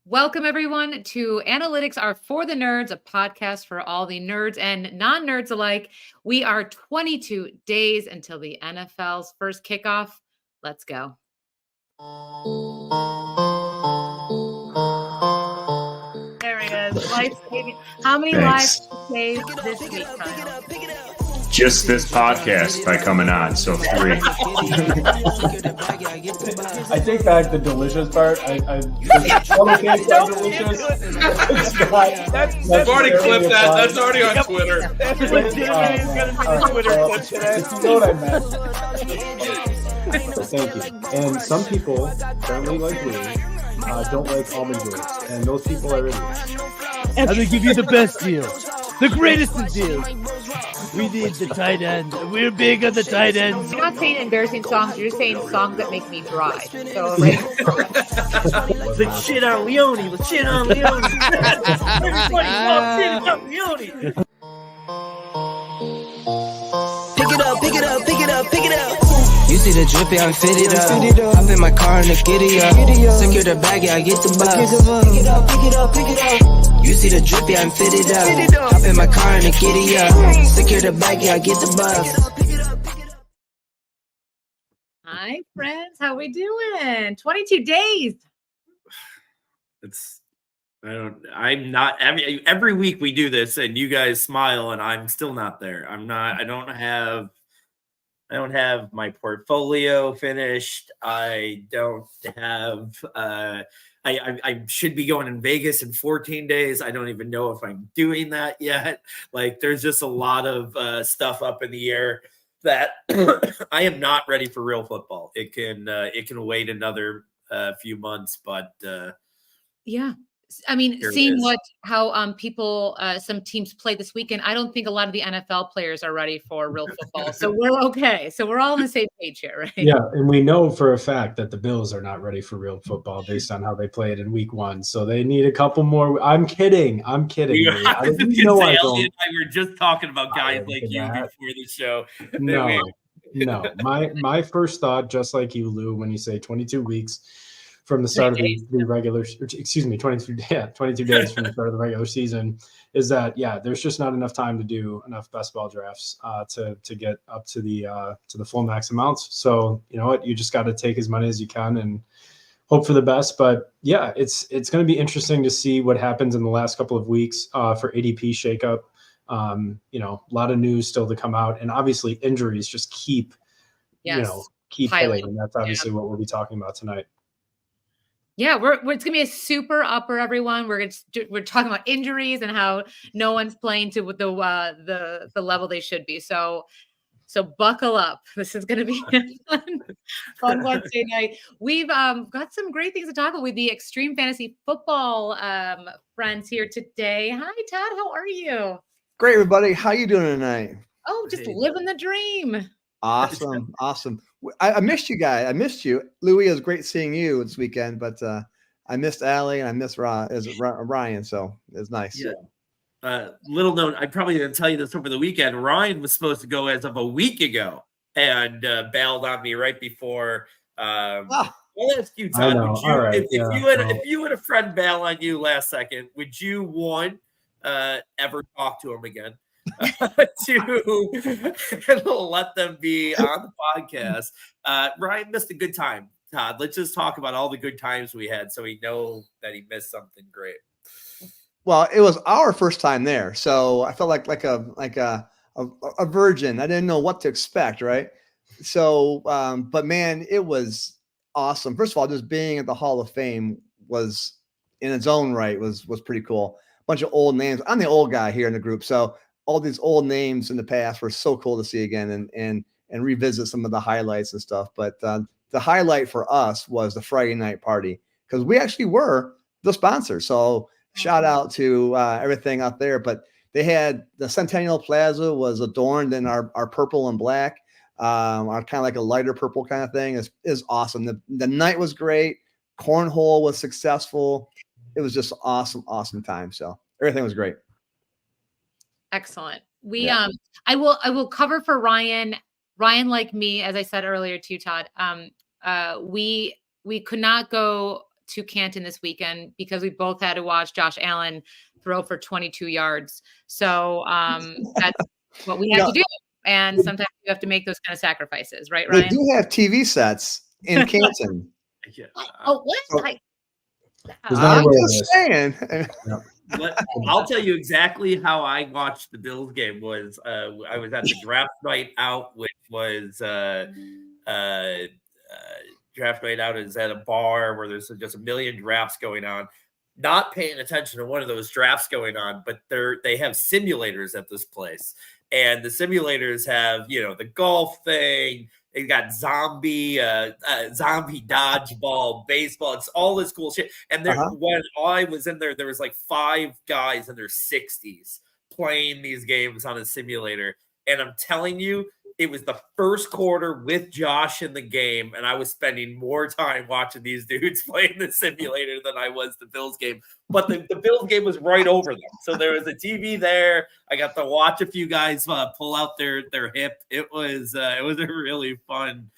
Welcome, everyone, to Analytics Are For the Nerds, a podcast for all the nerds and non-nerds alike. We are 22 days until the NFL's first kickoff. Let's go. There he is. Life-saving. How many lives saved this week, Kyle? Just this podcast by coming on, so 3. I take back the delicious part. Delicious. I've already clipped that. That's already on Twitter. That's legitimately going to be the Twitter clip today. You know what I meant. So thank you. And some people, apparently like me, don't like almond joys, and those people are idiots. I'm going to give you the best deal. The greatest of deals. We need the tight end. We're big on the tight ends. You're not saying embarrassing songs. You're saying songs that make me dry. So, right? Let's shit on Leone. Let's shit on Leone. Everybody talk shit on Leone. Pick it up, pick it up, pick it up, pick it up. You see the drippy, I'm fitted up. Hop in my car and the giddy up. Secure the bag, yeah, I get the bus. Pick it up, pick it up, pick it up. You see the drippy, I'm fitted up. Hop in my car and the giddy up. Secure the bag, yeah, I get the bus. Hi, friends. How we doing? 22 days. I'm not, every week we do this and you guys smile and I'm still not there. I don't have my portfolio finished. I don't have, I should be going in Vegas in 14 days. I don't even know if I'm doing that yet. Like there's just a lot of stuff up in the air that I am not ready for real football. It can wait another few months, but yeah. I mean, seeing how people, some teams play this weekend, I don't think a lot of the NFL players are ready for real football. So we're okay. So we're all on the same page here, right? Yeah, and we know for a fact that the Bills are not ready for real football based on how they played in week 1. So they need a couple more. I'm kidding. I were just talking about guys like you before the show. No. My first thought, just like you, Lou, when you say 22 weeks from the start of the regular, 22 days from the start of the regular season, is that there's just not enough time to do enough best ball drafts to get up to the full max amounts. So you know what, you just got to take as many as you can and hope for the best. But yeah, it's going to be interesting to see what happens in the last couple of weeks for ADP shakeup. A lot of news still to come out, and obviously injuries just keep hitting, and that's obviously what we'll be talking about tonight. Yeah, it's gonna be a super upper, everyone. We're talking about injuries and how no one's playing to the level they should be. So buckle up. This is gonna be a fun Wednesday night. We've got some great things to talk about with the Extreme Fantasy Football friends here today. Hi, Todd. How are you? Great, everybody. How you doing tonight? Oh, just living the dream. Awesome. I missed you guys. I missed you. Louis, it was great seeing you this weekend, but I missed Allie and I missed Ryan, so it was nice. Yeah. Little known, I probably didn't tell you this over the weekend. Ryan was supposed to go as of a week ago and bailed on me right before. I'll ask you, Todd. If you had a friend bail on you last second, would you ever talk to him again? To let them be on the podcast. Ryan missed a good time. Todd, let's just talk about all the good times we had so we know that he missed something great. Well, it was our first time there, so I felt like a virgin. I didn't know what to expect, right? So but man, it was awesome. First of all, just being at the Hall of Fame was in its own right was pretty cool. A bunch of old names. I'm the old guy here in the group, so all these old names in the past were so cool to see again and revisit some of the highlights and stuff. But the highlight for us was the Friday night party, because we actually were the sponsor. So shout out to everything out there. But they had the Centennial Plaza was adorned in our purple and black, our kind of like a lighter purple kind of thing. Is awesome. The night was great. Cornhole was successful. It was just awesome time. So everything was great. Excellent. I will cover for Ryan. Ryan, like me, as I said earlier to you, Todd, we could not go to Canton this weekend because we both had to watch Josh Allen throw for 22 yards. So that's what we have to do. And sometimes you have to make those kind of sacrifices, right, They Ryan? do have TV sets in Canton. Yeah. Oh, what? So- Was not I'm aware of just this. saying. I'll tell you exactly how I watched the Bills game. Was I was at the draft night out, which was draft night out is at a bar where there's just a million drafts going on. Not paying attention to one of those drafts going on, but they have simulators at this place, and the simulators have the golf thing. They got zombie dodgeball, baseball. It's all this cool shit. And when I was in there was like 5 guys in their 60s playing these games on a simulator. And I'm telling you, it was the first quarter with Josh in the game, and I was spending more time watching these dudes playing the simulator than I was the Bills game. But the Bills game was right over them, so there was a TV there. I got to watch a few guys pull out their hip. It was a really fun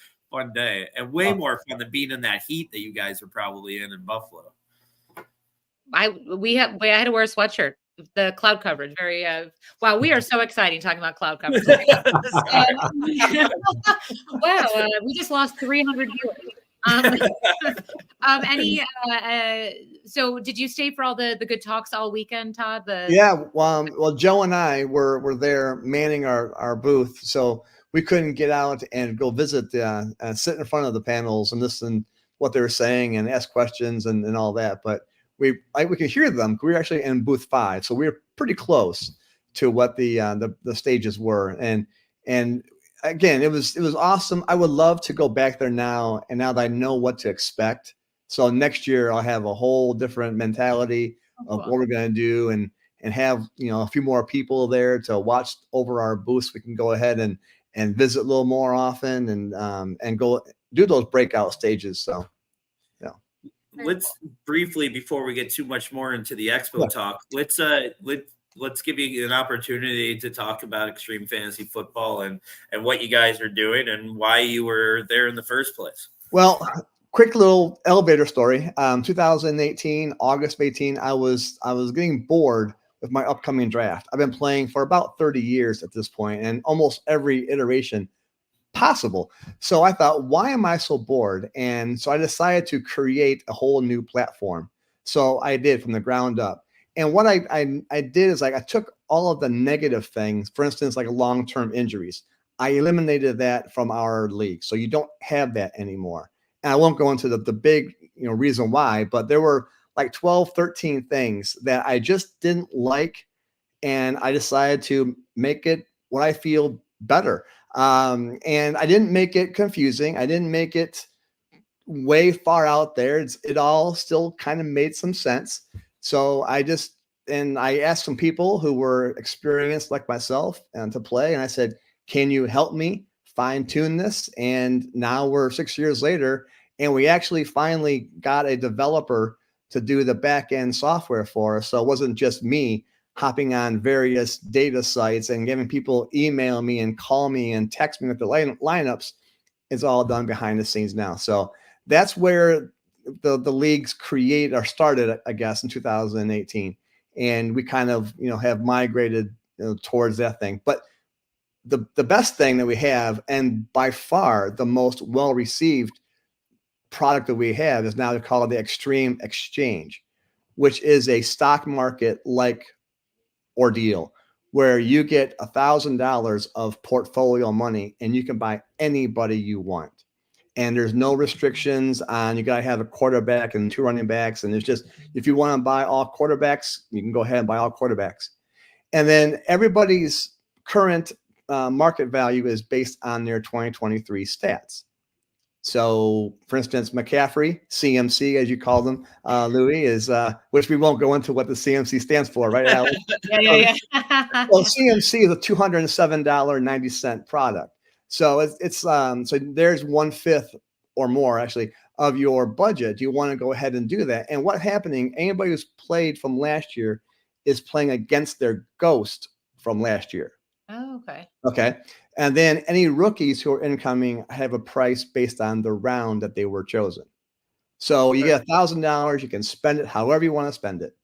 day, and way more fun than being in that heat that you guys were probably in Buffalo. I had to wear a sweatshirt. The cloud coverage, very wow. We are so exciting talking about cloud coverage. Wow, we just lost 300 viewers. So did you stay for all the good talks all weekend, Todd? Yeah, well, Joe and I were there manning our booth, so we couldn't get out and go visit and sit in front of the panels and listen what they were saying and ask questions and all that. But we could hear them. We were actually in booth 5, so we were pretty close to what the stages were. And again, it was awesome. I would love to go back there now, and now that I know what to expect. So next year I'll have a whole different mentality of what we're going to do, and have a few more people there to watch over our booths. We can go ahead and visit a little more often and go do those breakout stages. So. Let's briefly, before we get too much more into the Expo talk, let's give you an opportunity to talk about Extreme Fantasy Football and what you guys are doing and why you were there in the first place. Well, quick little elevator story. 2018, August of 18, I was getting bored with my upcoming draft. I've been playing for about 30 years at this point, and almost every iteration possible. So I thought, why am I so bored? And so I decided to create a whole new platform. So I did from the ground up. And what I did is I took all of the negative things, for instance, like long-term injuries. I eliminated that from our league. So you don't have that anymore. And I won't go into the big reason why, but there were like 12, 13 things that I just didn't like. And I decided to make it what I feel better. And I didn't make it confusing. I didn't make it way far out there. It all still kind of made some sense. So I asked some people who were experienced like myself to play. And I said, can you help me fine tune this? And now we're 6 years later, and we actually finally got a developer to do the back end software for us. So it wasn't just me hopping on various data sites and getting people email me and call me and text me with the lineups. It's all done behind the scenes now. So that's where the leagues started, I guess, in 2018. And we kind of, have migrated towards that thing. But the best thing that we have, and by far the most well-received product that we have, is now called the Extreme Exchange, which is a stock market like ordeal where you get $1,000 of portfolio money and you can buy anybody you want. And there's no restrictions on, you got to have a quarterback and 2 running backs. And there's just, if you want to buy all quarterbacks, you can go ahead and buy all quarterbacks. And then everybody's current market value is based on their 2023 stats. So, for instance, McCaffrey, CMC, as you call them, Louis, is which we won't go into what the CMC stands for, right, Alex? Yeah. Well, CMC is a $207.90 product. So it's so there's 1/5 or more actually of your budget. You want to go ahead and do that. And what's happening? Anybody who's played from last year is playing against their ghost from last year. Oh, okay. Okay. And then any rookies who are incoming have a price based on the round that they were chosen. So you get $1,000. You can spend it however you want to spend it.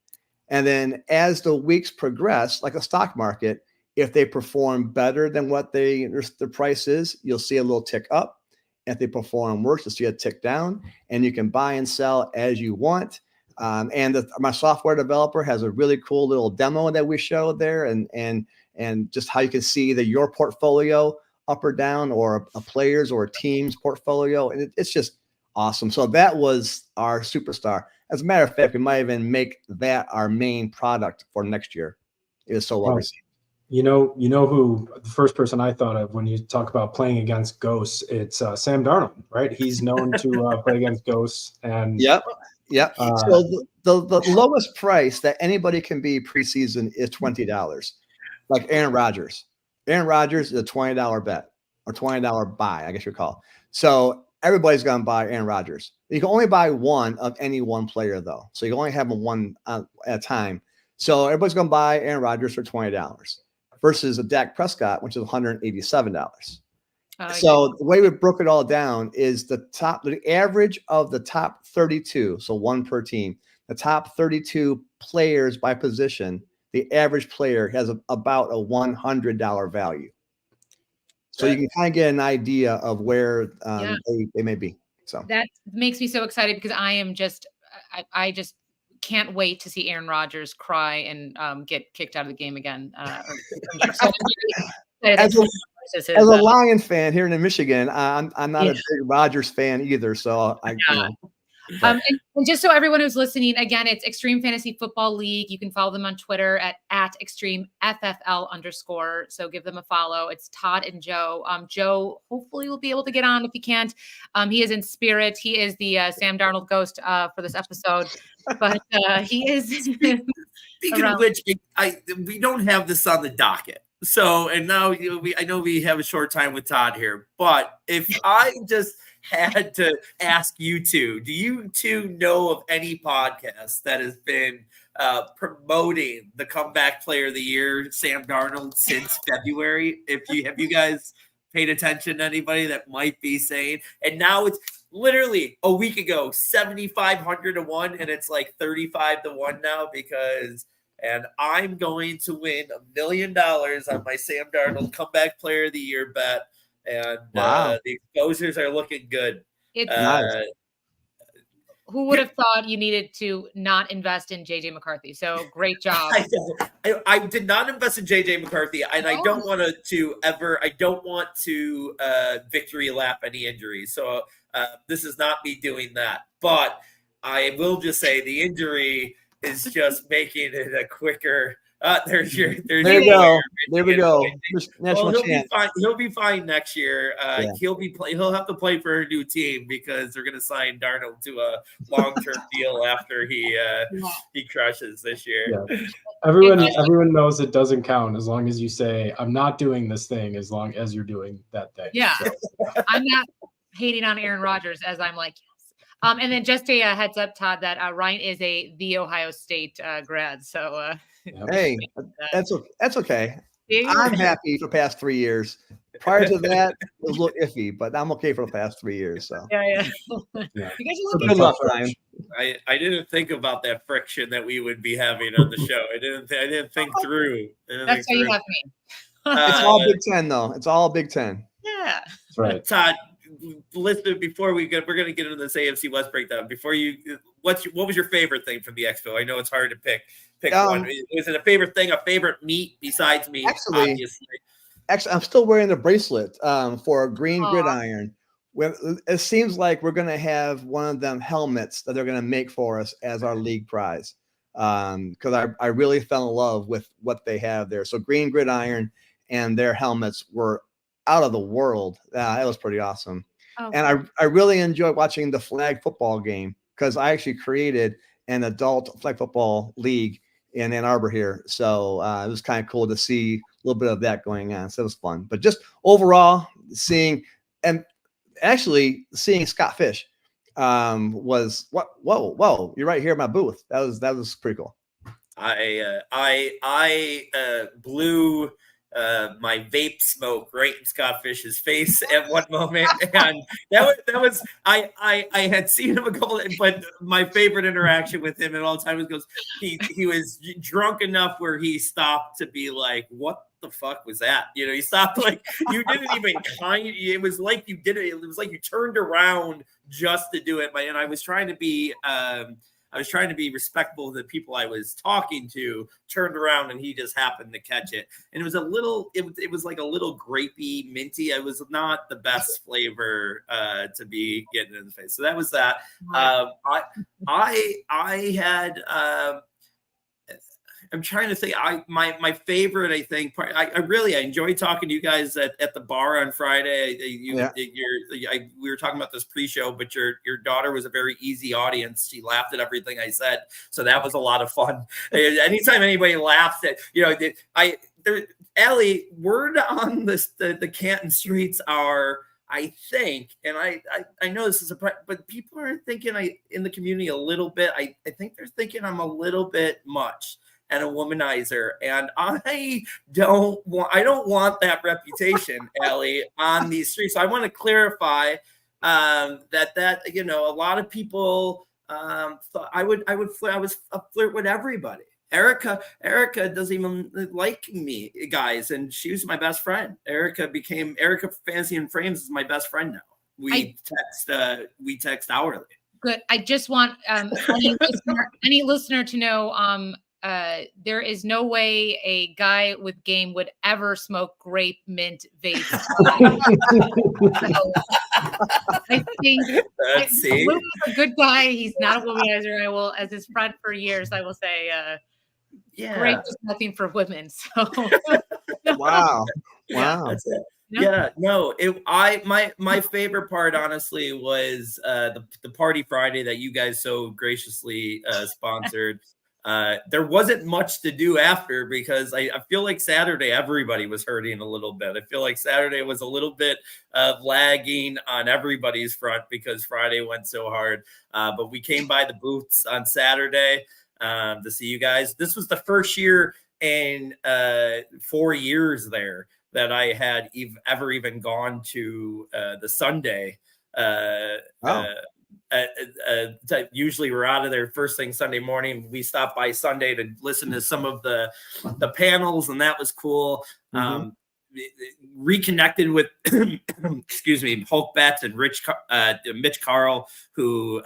And then as the weeks progress, like a stock market, if they perform better than what the price is, you'll see a little tick up. If they perform worse, you'll see a tick down, and you can buy and sell as you want. My software developer has a really cool little demo that we showed there, and just how you can see your portfolio up or down, or a player's or a team's portfolio, and it's just awesome. So that was our superstar. As a matter of fact, we might even make that our main product for next year. It is so well received. You know who the first person I thought of when you talk about playing against ghosts? It's Sam Darnold, right? He's known to play against ghosts. And yep. So the lowest price that anybody can be preseason is $20. Like Aaron Rodgers. Aaron Rodgers is a $20 bet or $20 buy, I guess you call. So everybody's going to buy Aaron Rodgers. You can only buy one of any one player, though. So you can only have one at a time. So everybody's going to buy Aaron Rodgers for $20 versus a Dak Prescott, which is $187. So the way we broke it all down is the average of the top 32, so one per team, the top 32 players by position, the average player has about a $100 value. So you can kind of get an idea of where they may be. So that makes me so excited because I just can't wait to see Aaron Rodgers cry and get kicked out of the game again. As a Lion fan here in Michigan, I'm not a big Rodgers fan either. So and just so everyone who's listening, again, it's Extreme Fantasy Football League. You can follow them on Twitter at @ExtremeFFL_. So give them a follow. It's Todd and Joe. Joe hopefully will be able to get on. If he can't, he is in spirit. He is the Sam Darnold ghost for this episode, but he is. Speaking of which, we don't have this on the docket. So, and now I know we have a short time with Todd here, but if I just had to ask you two, do you two know of any podcast that has been promoting the comeback player of the year, Sam Darnold, since February? Have you guys paid attention to anybody that might be saying, and now it's literally a week ago, 7,500 to 1, and it's like 35 to 1 now and I'm going to win $1 million on my Sam Darnold comeback player of the year bet. And the exposures are looking good. Who would have thought you needed to not invest in JJ McCarthy? So great job. I did not invest in JJ McCarthy, and I don't want to victory lap any injuries. So this is not me doing that. But I will just say the injury is just making it a quicker. There we go. National champ. He'll be fine next year. He'll have to play for a new team because they're going to sign Darnold to a long-term deal after he crushes this year. Yeah. Everyone knows it doesn't count as long as you say, I'm not doing this thing, as long as you're doing that thing. Yeah. So. I'm not hating on Aaron Rodgers as I'm like, yes. And then just a heads up, Todd, that Ryan is the Ohio State grad. So hey, that's okay. I'm happy for the past 3 years. Prior to that, it was a little iffy, but I'm okay for the past 3 years. So yeah. You guys are looking good luck, Ryan. I didn't think about that friction that we would be having on the show. I didn't think through. That's why you have me. It's all Big Ten, though. It's all Big Ten. Yeah. That's right. Todd, listen, we're going to get into this AFC West breakdown. What was your favorite thing from the Expo? I know it's hard to pick one. Is it a favorite thing, a favorite meat besides meat? Actually, I'm still wearing the bracelet for a green gridiron. It seems like we're going to have one of them helmets that they're going to make for us as our league prize. Because I really fell in love with what they have there. So green gridiron and their helmets were out of the world. That was pretty awesome. Oh. And I really enjoyed watching the flag football game because I actually created an adult flag football league in Ann Arbor here. So it was kind of cool to see a little bit of that going on. So it was fun. But just overall, seeing Scott Fish was whoa, you're right here in my booth. That was pretty cool. I blew my vape smoke right in Scott Fish's face at one moment, and that was I had seen him a couple, but my favorite interaction with him at all times goes he was drunk enough where he stopped to be like, what the fuck was that? He stopped, like, you didn't even it was like you did it was like you turned around just to do it. And I was trying to be respectful of the people I was talking to, turned around, and he just happened to catch it. And it was it was like a little grapey, minty. It was not the best flavor to be getting in the face. So that was that. I had I'm trying to think. My favorite, I think, part. I enjoyed talking to you guys at the bar on Friday. We were talking about this pre-show, but your daughter was a very easy audience. She laughed at everything I said, so that was a lot of fun. Anytime anybody laughs at, Allie, word on the Canton streets are, I think, and I know this is but people are thinking in the community a little bit. I think they're thinking I'm a little bit much and a womanizer, and I don't want that reputation, Allie, on these streets. So I want to clarify that a lot of people thought I was a flirt with everybody. Erica doesn't even like me, guys, and she was my best friend. Erica Fancy and Frames is my best friend now. We text hourly. Good. I just want any listener to know there is no way a guy with game would ever smoke grape mint vape. I think Luke is a good guy. He's not a womanizer. I will, as his friend for years, I will say, grape is nothing for women. So wow. That's it. Yeah, no, my favorite part, honestly, was the party Friday that you guys so graciously sponsored. There wasn't much to do after, because I feel like Saturday everybody was hurting a little bit. I feel like Saturday was a little bit lagging on everybody's front because Friday went so hard. But we came by the booths on Saturday to see you guys. This was the first year in 4 years there that I had ever even gone to the Sunday. Usually we're out of there first thing Sunday morning. We stopped by Sunday to listen to some of the panels, and that was cool. Mm-hmm. Reconnected with excuse me, Hulk Betts and Mitch Carl, who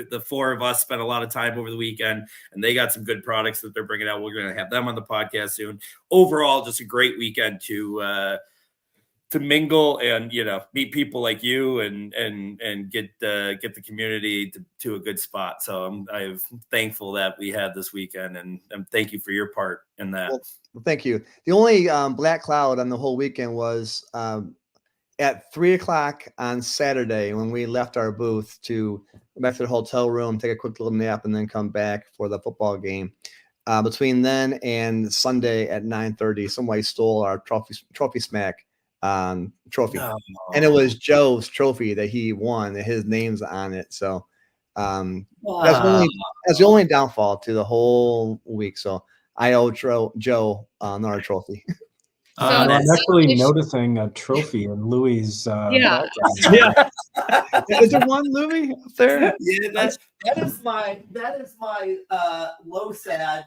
the four of us spent a lot of time over the weekend, and they got some good products that they're bringing out. We're going to have them on the podcast soon. Overall, just a great weekend to mingle and meet people like you and get the community to a good spot. So I'm thankful that we had this weekend, and thank you for your part in that. Well, thank you. The only black cloud on the whole weekend was at 3:00 on Saturday when we left our booth to go back to the hotel room, take a quick little nap, and then come back for the football game. Between then and Sunday at 9:30, somebody stole our trophy smack trophy. Oh. And it was Joe's trophy that he won, and his name's on it. So that's the only downfall to the whole week. So I owe Joe another trophy. So I'm actually noticing a trophy in Louis' background. Yeah. Is there one Louis up there? Yeah, that is my LoSAD.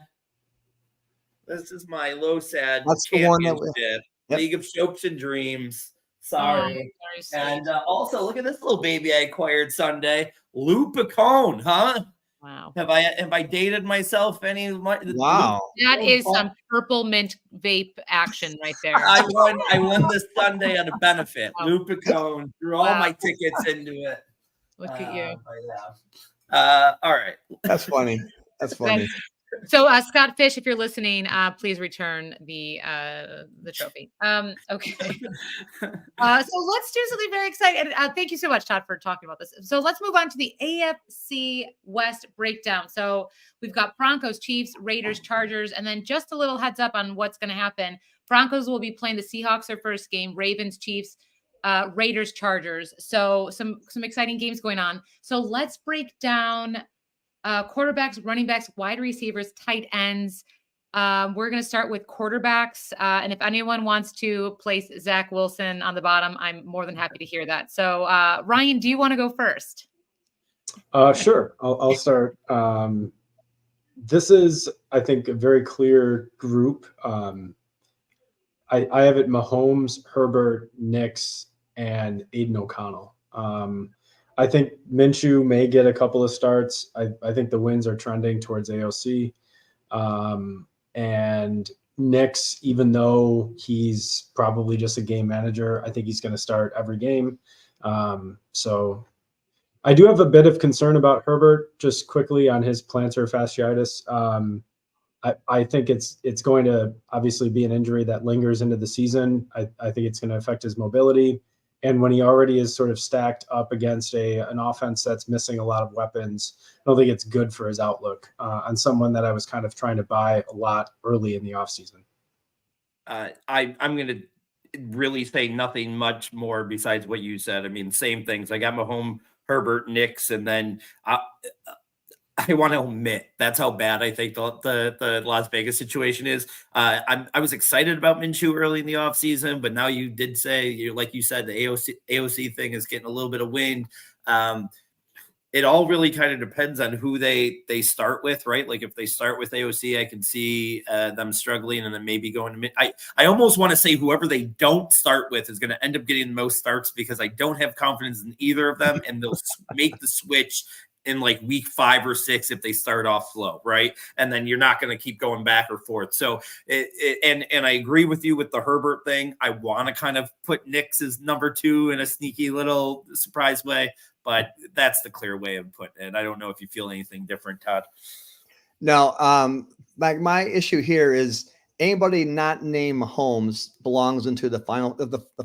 This is my LoSAD. That's the one that Yep. League of Shopes and Dreams. Sorry. And also, look at this little baby I acquired Sunday. Lou Picone, huh? Wow. Have I dated myself any? Wow. That is some purple mint vape action right there. I won this Sunday at a benefit. Wow. Lou Picone threw all my tickets into it. Look at you. All right. That's funny. That's funny. So Scott Fish, if you're listening, please return the trophy. Okay. So let's do something very exciting. Thank you so much, Todd, for talking about this. So let's move on to the AFC West breakdown. So we've got Broncos, Chiefs, Raiders, Chargers, and then just a little heads up on what's going to happen. Broncos will be playing the Seahawks their first game, Ravens, Chiefs, Raiders, Chargers. So some exciting games going on. So let's break down quarterbacks, running backs, wide receivers, tight ends, We're going to start with quarterbacks. And if anyone wants to place Zach Wilson on the bottom, I'm more than happy to hear that. So, Ryan, do you want to go first? Sure. I'll start. This is, I think, a very clear group. I have it Mahomes, Herbert, Nix, and Aiden O'Connell. I think Minshew may get a couple of starts. I think the wins are trending towards AOC. And Nix, even though he's probably just a game manager, I think he's going to start every game. So I do have a bit of concern about Herbert, just quickly on his plantar fasciitis. I think it's going to obviously be an injury that lingers into the season. I think it's going to affect his mobility. And when he already is sort of stacked up against an offense that's missing a lot of weapons, I don't think it's good for his outlook on someone that I was kind of trying to buy a lot early in the offseason. I'm going to really say nothing much more besides what you said. I mean, same things. I got Mahomes, Herbert, Nix, and then I want to omit. That's how bad I think the Las Vegas situation is. I was excited about Minshew early in the offseason, but now you did say, like you said, the AOC thing is getting a little bit of wind. It all really kind of depends on who they start with, right? Like if they start with AOC, I can see them struggling and then maybe going to I almost want to say whoever they don't start with is going to end up getting the most starts because I don't have confidence in either of them, and they'll make the switch in like week 5 or 6 if they start off slow, right? And then you're not going to keep going back or forth. So, and I agree with you with the Herbert thing. I want to kind of put Nix as number 2 in a sneaky little surprise way, but that's the clear way of putting it. I don't know if you feel anything different, Todd. No, like my issue here is anybody not named Mahomes belongs into the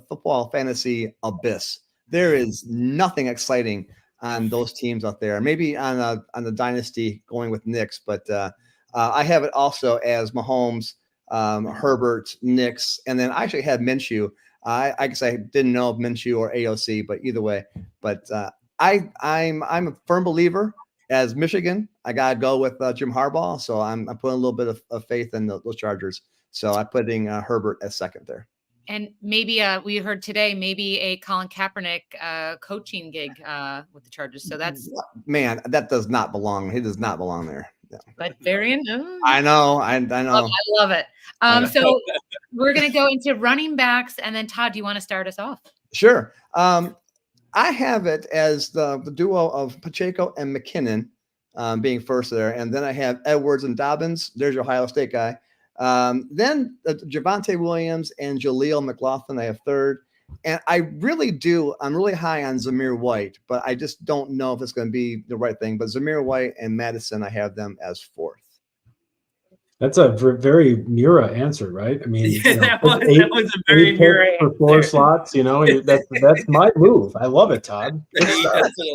football fantasy abyss. There is nothing exciting on those teams out there. Maybe on the dynasty going with Nix, but I have it also as Mahomes, Herbert, Nix, and then I actually had Minshew. I guess I didn't know if Minshew or AOC, but either way. But I'm a firm believer as Michigan. I gotta go with Jim Harbaugh, so I'm putting a little bit of faith in those Chargers. So I'm putting Herbert as second there. And maybe we heard today maybe a Colin Kaepernick coaching gig with the Chargers. So that's that does not belong. He does not belong there. Yeah. But very I know. I know. I love it. So we're gonna go into running backs, and then Todd, do you want to start us off? Sure. I have it as the duo of Pacheco and McKinnon being first there, and then I have Edwards and Dobbins. There's your Ohio State guy. Then Javonte Williams and Jaleel McLaughlin, I have third. And I'm really high on Zamir White, but I just don't know if it's going to be the right thing. But Zamir White and Madison, I have them as fourth. That's a very Mura answer, right? I mean, that was a very Mura for 4 slots. That's my move. I love it, Todd.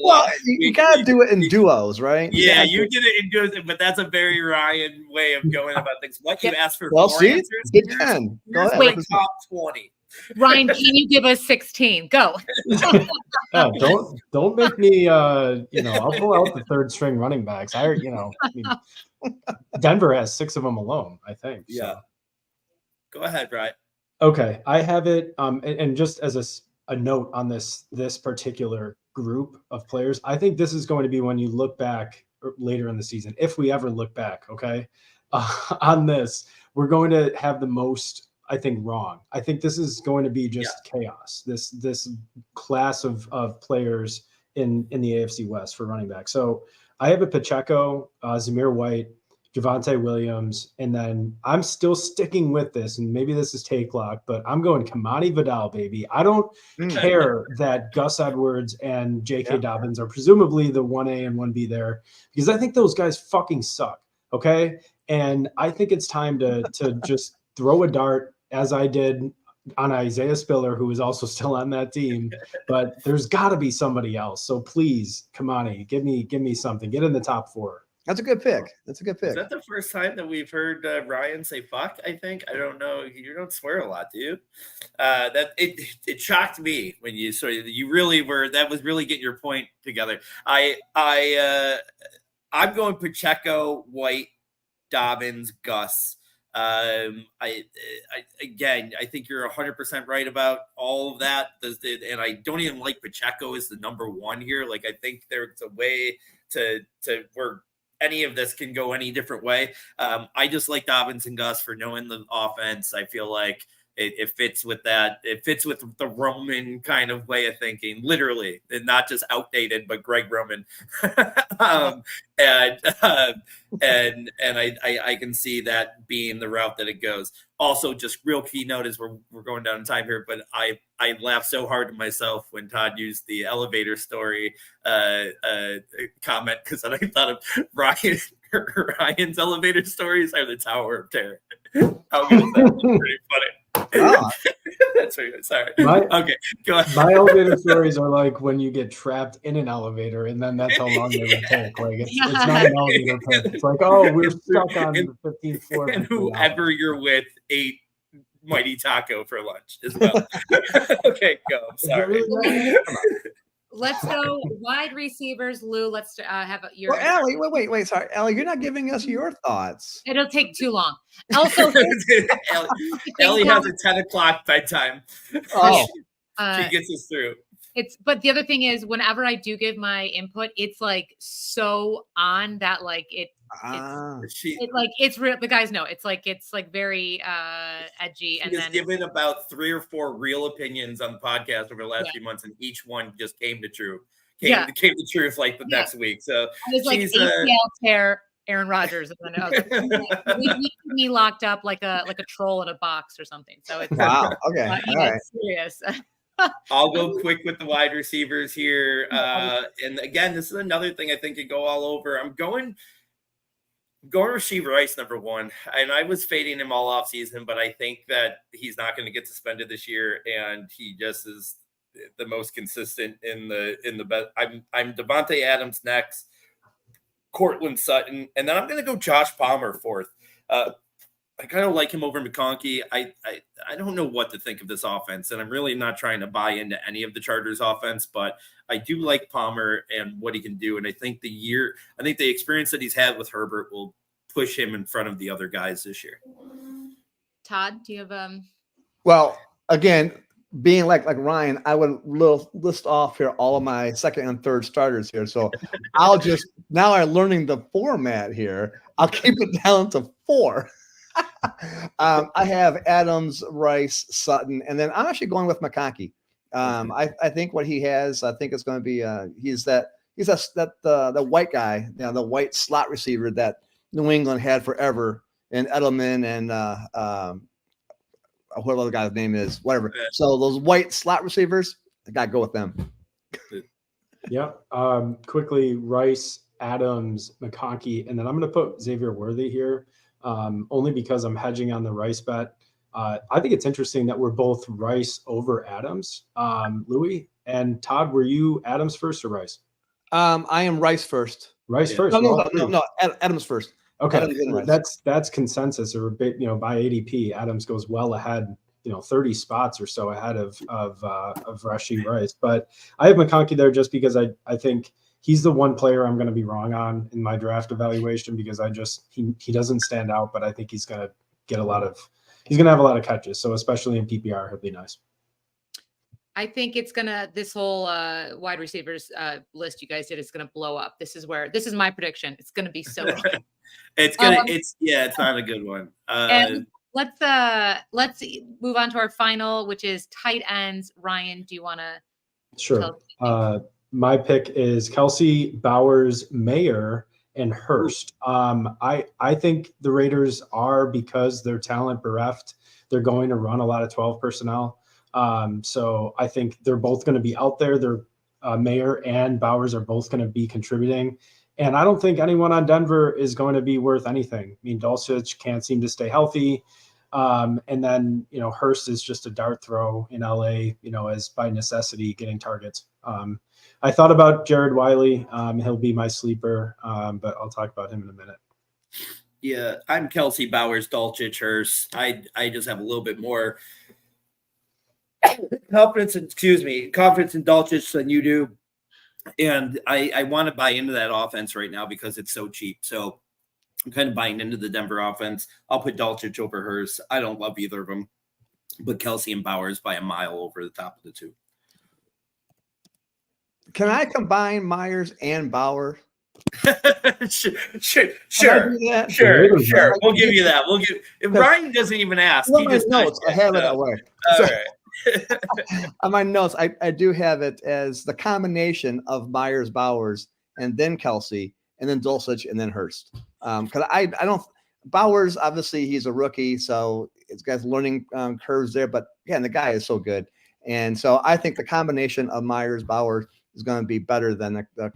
Well, you gotta do it in duos, right? Yeah, you did it in duos, but that's a very Ryan way of going about things. What you asked for? Well, 4 see, answers? Big 10. Go ahead. Wait. Top 20. Ryan, can you give us 16? Go. Don't make me. I'll pull out the third string running backs. Denver has 6 of them alone, I think. Yeah. So. Go ahead, Brian. Okay, I have it. And just as a note on this particular group of players, I think this is going to be when you look back later in the season, if we ever look back. Okay, on this, we're going to have the most. I think wrong. I think this is going to be just chaos. This class of players in the AFC West for running back. So I have a Pacheco, Zamir White, Javonte Williams, and then I'm still sticking with this, and maybe this is take lock, but I'm going Kamani Vidal, baby. I don't care that Gus Edwards and J.K. Dobbins are presumably the 1A and 1B there, because I think those guys fucking suck, okay? And I think it's time to just throw a dart, as I did on Isaiah Spiller, who is also still on that team, but there's got to be somebody else. So please, Kamani, give me something. Get in the top 4. That's a good pick. Is that the first time that we've heard Ryan say "fuck"? I think. I don't know. You don't swear a lot, do you? That it shocked me when you really were. That was really getting your point together. I'm going Pacheco, White, Dobbins, Gus. Again, I think you're 100% right about all of that. And I don't even like Pacheco as the number one here. Like, I think there's a way to where any of this can go any different way. I just like Dobbins and Gus for knowing the offense. I feel like it fits with that. It fits with the Roman kind of way of thinking, literally, and not just outdated, but Greg Roman. And I can see that being the route that it goes. Also, just real keynote as we're going down in time here, but I laughed so hard to myself when Todd used the elevator story comment, because I thought of Ryan's elevator stories are the Tower of Terror. How good is that? Pretty funny. Wow. That's right. Sorry. Okay, go ahead. My elevator stories are like when you get trapped in an elevator, and then that's how long they would take. Like it's not an elevator pitch. It's like, oh, we're stuck on the 15th floor. And whoever you're with ate Mighty Taco for lunch as well. Okay, go. I'm sorry. Let's go wide receivers, Lou. Let's have your. Well, Allie, wait. Sorry, Allie, you're not giving us your thoughts. It'll take too long. Also, Ellie has a 10 o'clock bedtime. Oh, she gets us through. But the other thing is, whenever I do give my input, it's like so on that like it's real. The guys know it's like very edgy. And then given about 3 or 4 real opinions on the podcast over the last few months, and each one just came to truth. Came to truth like the next week. So I was like ACL tear, Aaron Rodgers, and then I was like, we me locked up like a troll in a box or something. So it's wow. Okay, all right. Serious. I'll go quick with the wide receivers here. And again, this is another thing I think could go all over. I'm going Rasheed Rice, number one. And I was fading him all off season, but I think that he's not going to get suspended this year. And he just is the most consistent in the best. I'm Devontae Adams next, Cortland Sutton, and then I'm going to go Josh Palmer fourth. I kind of like him over McConkey. I don't know what to think of this offense, and I'm really not trying to buy into any of the Chargers offense, but I do like Palmer and what he can do. And I think the experience that he's had with Herbert will push him in front of the other guys this year. Todd, do you have Well, again, being like Ryan, I would list off here all of my second and third starters here. So I'll just, now I'm learning the format here, I'll keep it down to 4. I have Adams, Rice, Sutton, and then I'm actually going with McConkey. I think what he has, I think it's going to be he's the white guy, the white slot receiver that New England had forever, and Edelman and whatever the guy's name is, whatever. So those white slot receivers, I got to go with them. Yeah. Quickly, Rice, Adams, McConkey, and then I'm going to put Xavier Worthy here. Only because I'm hedging on the Rice bet. I think it's interesting that we're both Rice over Adams. Louis and Todd, were you Adams first or Rice? I am Rice first. Rice first. No, Adams first. Okay, that's consensus, or by ADP, Adams goes well ahead, 30 spots or so ahead of Rasheed Rice. But I have McConkey there just because I think he's the one player I'm going to be wrong on in my draft evaluation, because he doesn't stand out, but I think he's going to have a lot of catches. So especially in PPR, he'll be nice. I think this whole wide receivers list you guys did is going to blow up. This is my prediction. It's going to be so good. It's not a good one. And let's move on to our final, which is tight ends. Ryan, do you want to? Sure. My pick is Kelsey, Bowers, Mayer, and Hurst. I think the Raiders are, because their talent bereft, they're going to run a lot of 12 personnel. So I think they're both going to be out there. Mayer and Bowers are both going to be contributing. And I don't think anyone on Denver is going to be worth anything. I mean, Dulcich can't seem to stay healthy. And then, Hurst is just a dart throw in LA, as by necessity getting targets. I thought about Jared Wiley. He'll be my sleeper, but I'll talk about him in a minute. Yeah, I'm Kelsey, Bowers, Dulcich, Hurst. I just have a little bit more confidence in Dulcich than you do. And I want to buy into that offense right now because it's so cheap. So I'm kind of buying into the Denver offense. I'll put Dulcich over Hurst. I don't love either of them, but Kelsey and Bowers by a mile over the top of the two. Can I combine Myers and Bauer? Sure. That? Sure. We'll give you that. If Ryan doesn't even ask. On my notes, I have it at work. All right. On my notes, I do have it as the combination of Myers, Bowers, and then Kelsey, and then Dulcich, and then Hurst. Because I don't Bowers, obviously he's a rookie, so it's got learning curves there. But again, the guy is so good, and so I think the combination of Myers, Bowers is going to be better than the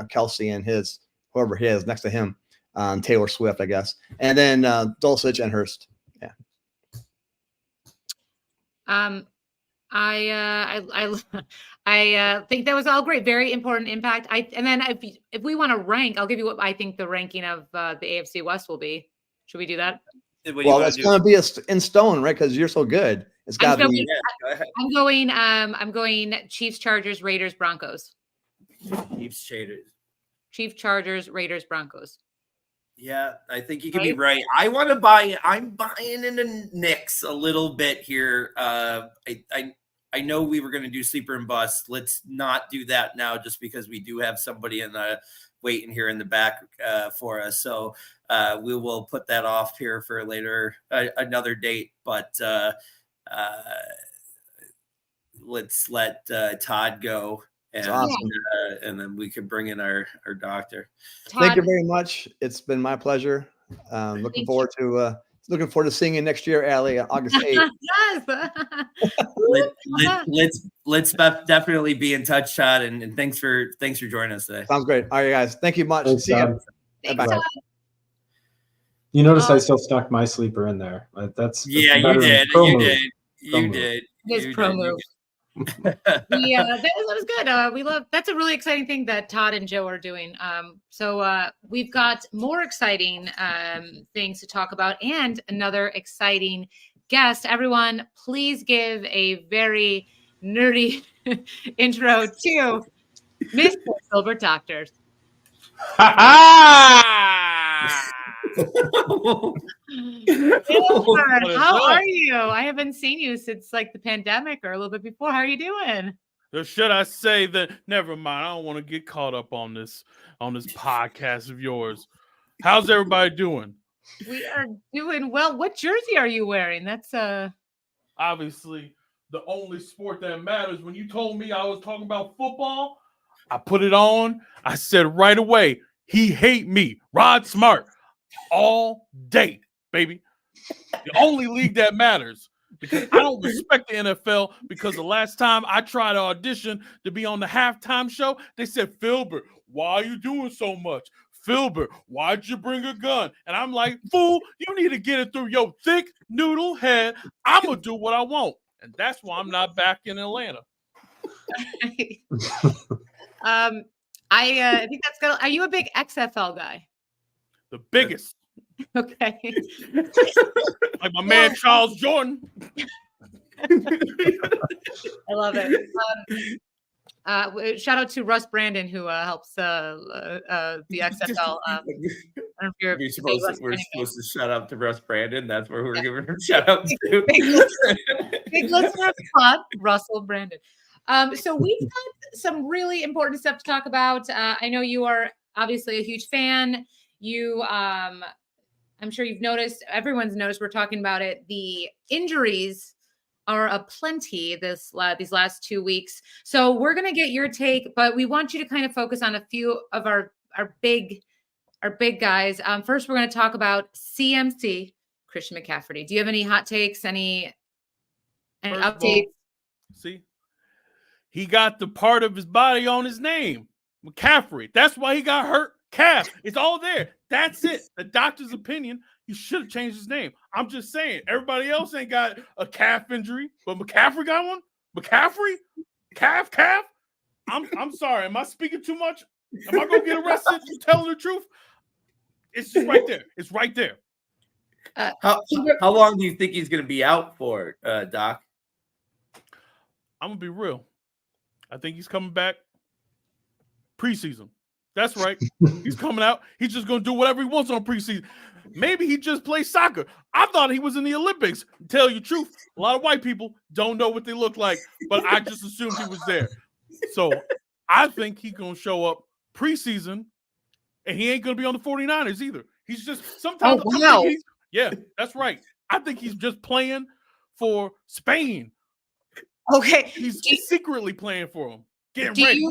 Kelsey and whoever he is next to him, Taylor Swift, I guess, and then Dulcich and Hurst. Yeah. I think that was all great. Very important impact. And then if we want to rank, I'll give you what I think the ranking of the AFC West will be. Should we do that? Well, that's going to be in stone, right? Because you're so good. It's got to be. Yeah, go ahead. I'm going Chiefs, Chargers, Raiders, Broncos. Chiefs, Chargers, Raiders, Broncos. Yeah, I think you can be right. I'm buying into Knicks a little bit here. I know we were going to do sleeper and bust. Let's not do that now, just because we do have somebody waiting here in the back for us. So we will put that off here for later, another date. But let's let Todd go. And, awesome. And then we can bring in our doctor. Todd, thank you very much. It's been my pleasure. Looking forward to seeing you next year, Allie, August 8th. Yes. Let's definitely be in touch, Todd, and thanks for joining us today. Sounds great. All right, guys. Thank you much. Thanks, see you. Thanks, Bye. Todd. You notice I still stuck my sleeper in there. That's Yeah, you better than did. pro You move. did. Pro You move. did. It is pro move. That was good. We love that's a really exciting thing that Todd and Joe are doing. So we've got more exciting things to talk about and another exciting guest. Everyone, please give a very nerdy intro to Mr. Philbert Dr. Philbert, how are you? I haven't seen you since like the pandemic or a little bit before. How are you doing? Or should I say that? Never mind. I don't want to get caught up on this podcast of yours. How's everybody doing? We are doing well. What jersey are you wearing? That's Obviously the only sport that matters. When you told me I was talking about football, I put it on. I said right away, he hate me. Rod Smart. All day, baby. The only league that matters, because I don't respect the NFL, because the last time I tried to audition to be on the halftime show, they said, Philbert, why are you doing so much? Philbert, why'd you bring a gun? And I'm like, fool, you need to get it through your thick noodle head. I'm going to do what I want. And that's why I'm not back in Atlanta. I think that's good. Are you a big XFL guy? The biggest. Okay. Like my man Charles Jordan. I love it. Shout out to Russ Brandon, who helps the XFL. I don't know if you're we're supposed to shout out to Russ Brandon. That's where we're giving him shout out to. Big listener of the pod, Russell Brandon. So we've got some really important stuff to talk about. I know you are obviously a huge fan. You, I'm sure you've noticed, everyone's noticed, we're talking about it. The injuries are aplenty these last 2 weeks. So we're going to get your take, but we want you to kind of focus on a few of our big guys. First, we're going to talk about CMC, Christian McCaffrey. Do you have any hot takes, any updates? See, he got the part of his body on his name, McCaffrey. That's why he got hurt. Calf. It's all there. That's it. The doctor's opinion. He should have changed his name. I'm just saying. Everybody else ain't got a calf injury, but McCaffrey got one. McCaffrey, calf. I'm sorry. Am I speaking too much? Am I gonna get arrested for telling the truth? It's just right there. It's right there. How long do you think he's gonna be out for, Doc? I'm gonna be real. I think he's coming back preseason. That's right. He's coming out. He's just going to do whatever he wants on preseason. Maybe he just plays soccer. I thought he was in the Olympics. Tell you the truth, a lot of white people don't know what they look like, but I just assumed he was there. So I think he's going to show up preseason, and he ain't going to be on the 49ers either. He's just sometimes. Oh, wow. Yeah, that's right. I think he's just playing for Spain. Okay. He's secretly playing for him. Getting ready.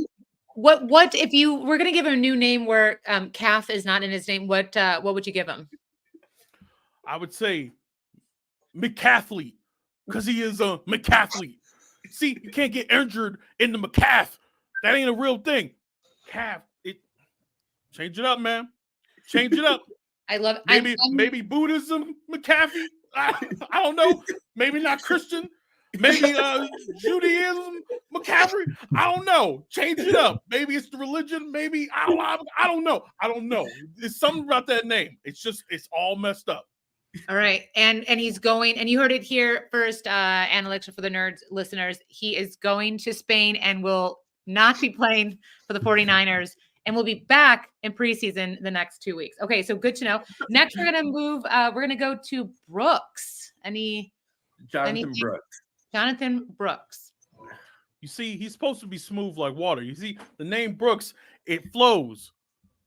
What if you were going to give him a new name where calf is not in his name? What would you give him? I would say McCathlete, because he is a McCathlete. See, you can't get injured in the McCath. That ain't a real thing. Calf, change it up, man. Change it up. I love it. Maybe Buddhism, McCaffrey. I don't know. Maybe not Christian. Maybe Judaism, McCaffrey. I don't know. Change it up. Maybe it's the religion. Maybe I don't know. I don't know. There's something about that name. It's all messed up. All right. And he's going, and you heard it here first, Alexa, for the nerds listeners. He is going to Spain and will not be playing for the 49ers and we'll be back in preseason the next 2 weeks. Okay, so good to know. Next, we're gonna move. We're gonna go to Brooks. Jonathan Brooks. You see, he's supposed to be smooth like water. You see, the name Brooks, it flows.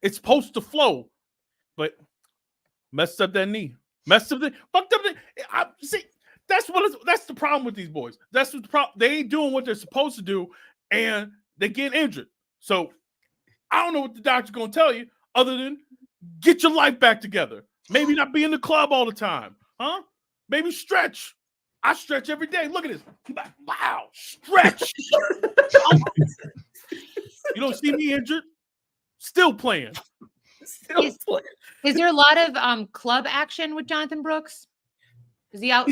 It's supposed to flow, but messed up that knee. Fucked up the. See, that's the problem with these boys. That's what the problem. They ain't doing what they're supposed to do, and they get injured. So I don't know what the doctor's gonna tell you, other than get your life back together. Maybe not be in the club all the time, huh? Maybe stretch. I stretch every day. Look at this. Wow, stretch. You don't see me injured. Still playing. Is there a lot of club action with Jonathan Brooks? Is he out?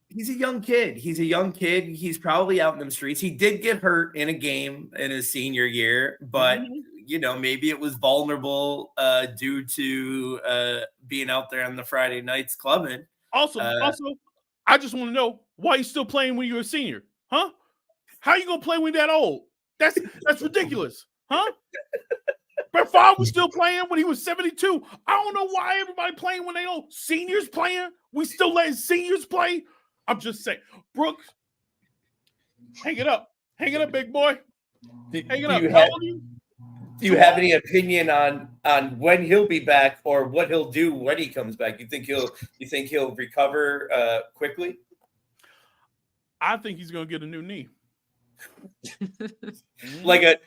He's a young kid. He's probably out in the streets. He did get hurt in a game in his senior year, but maybe it was vulnerable due to being out there on the Friday nights clubbing. Also, I just want to know why you still playing when you're a senior, huh? How you gonna play when you're that old? That's ridiculous, huh? Brett Favre was still playing when he was 72. I don't know why everybody playing when they old. Seniors playing? We still letting seniors play? I'm just saying. Brooks, hang it up. Hang it up, big boy. Hang it up. Do you have any opinion on when he'll be back or what he'll do when he comes back? You think he'll recover quickly? I think he's gonna get a new knee. like a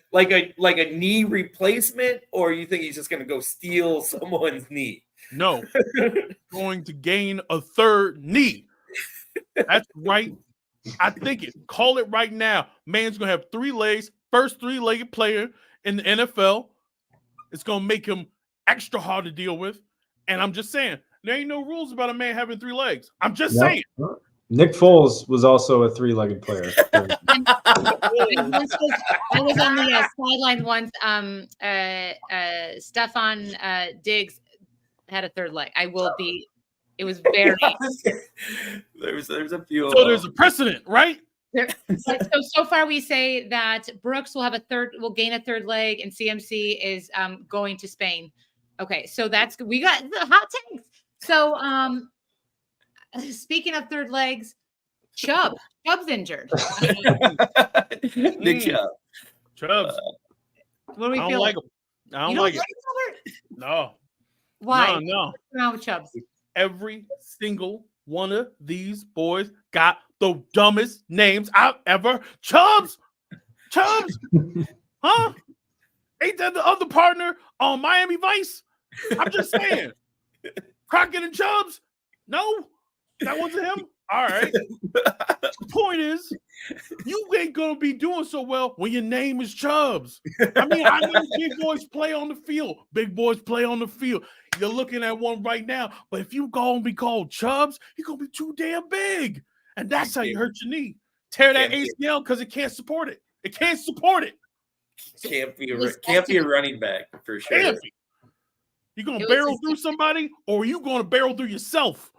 knee replacement, or you think he's just gonna go steal someone's knee? No, going to gain a third knee. That's right. I think it. Call it right now. Man's gonna have 3 legs, first 3-legged player in the NFL. It's gonna make him extra hard to deal with. And I'm just saying, there ain't no rules about a man having 3 legs. I'm just saying. Nick Foles was also a 3-legged player. I was on the sideline once. Stefan Diggs had a 3rd leg. It was very. There's a few. So there's a precedent, right? So far we say that Brooks will gain a 3rd leg, and CMC is going to Spain. Okay, so we got the hot takes. So speaking of 3rd legs, Chubb's injured. Nick Chubbs. What do we I feel? don't like him. I don't like it. No. Why? No. What's wrong with Chubbs? Every single one of these boys got the dumbest names I've ever. Chubbs. Huh? Ain't that the other partner on Miami Vice? I'm just saying. Crockett and Chubbs? No, that wasn't him. All right. The point is, you ain't gonna be doing so well when your name is Chubbs. I mean, I know big boys play on the field. You're looking at one right now, but if you gonna be called Chubbs, you're gonna be too damn big, and that's how you hurt your knee. Tear that ACL because it can't support it. It can't support it. Can't be a running back for sure. You gonna barrel through somebody, or are you gonna barrel through yourself,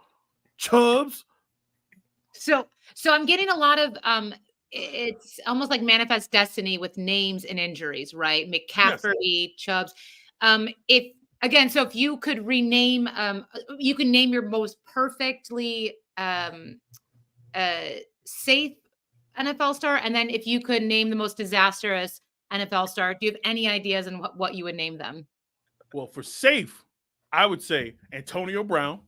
Chubbs? So I'm getting a lot of it's almost like manifest destiny with names and injuries, right? McCaffrey, Chubbs. If again, so if you could rename, you can name your most perfectly safe NFL star, and then if you could name the most disastrous NFL star, do you have any ideas on what you would name them? Well, for safe, I would say Antonio Brown.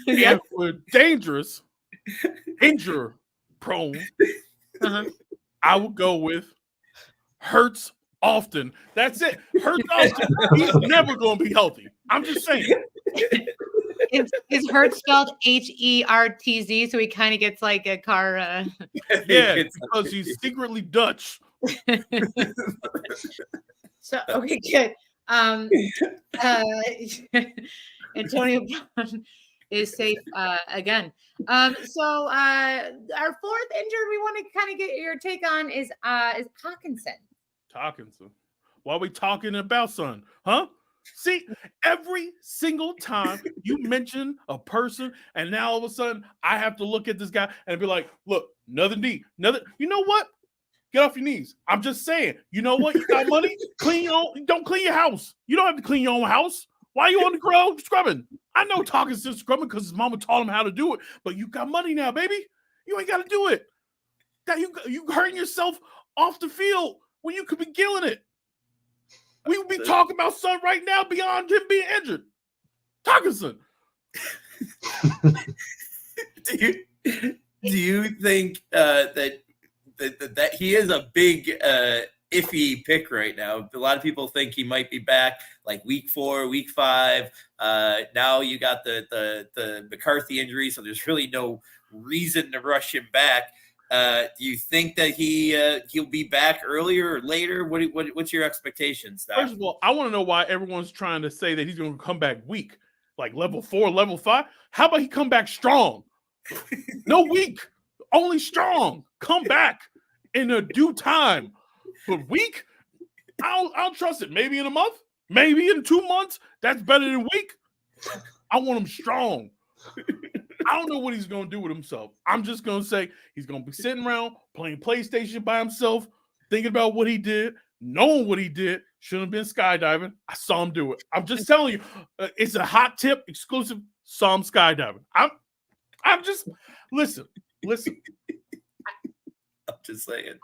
And for dangerous, injury prone, I would go with Hurts often. That's it. Hurts often. He's never going to be healthy. I'm just saying. Is Hurts spelled Hertz, so he kind of gets like a car? Yeah, because he's secretly Dutch. So okay, good. Antonio Brown is safe again. So our fourth injured we want to kind of get your take on is Hawkinson. Hawkinson. Why are we talking about, son? Huh? See, every single time you mention a person, and now all of a sudden I have to look at this guy and be like, look, another knee, another. You know what? Get off your knees. I'm just saying. You know what? You got money? Clean your own. Don't clean your house. You don't have to clean your own house. Why are you on the ground scrubbing? I know Hawkinson's scrubbing because his mama taught him how to do it, but you got money now, baby. You ain't got to do it. That you hurting yourself off the field when you could be killing it. We would be talking about son right now beyond him being injured. Hawkinson. Do you think that he is a big iffy pick right now? A lot of people think he might be back like week 4, week 5. Now you got the McCarthy injury, so there's really no reason to rush him back. Do you think that he'll be back earlier or later? What's your expectations, Doc? First of all, I want to know why everyone's trying to say that he's going to come back weak, like level 4, level 5. How about he come back strong? No weak, only strong. Come back in a due time. But weak, I'll trust it. Maybe in a month, maybe in 2 months. That's better than weak. I want him strong. I don't know what he's going to do with himself. I'm just going to say he's going to be sitting around playing PlayStation by himself, thinking about what he did, knowing what he did. Shouldn't have been skydiving. I saw him do it. I'm just telling you, it's a hot tip exclusive. Saw him skydiving. I'm just listen. I'm just saying.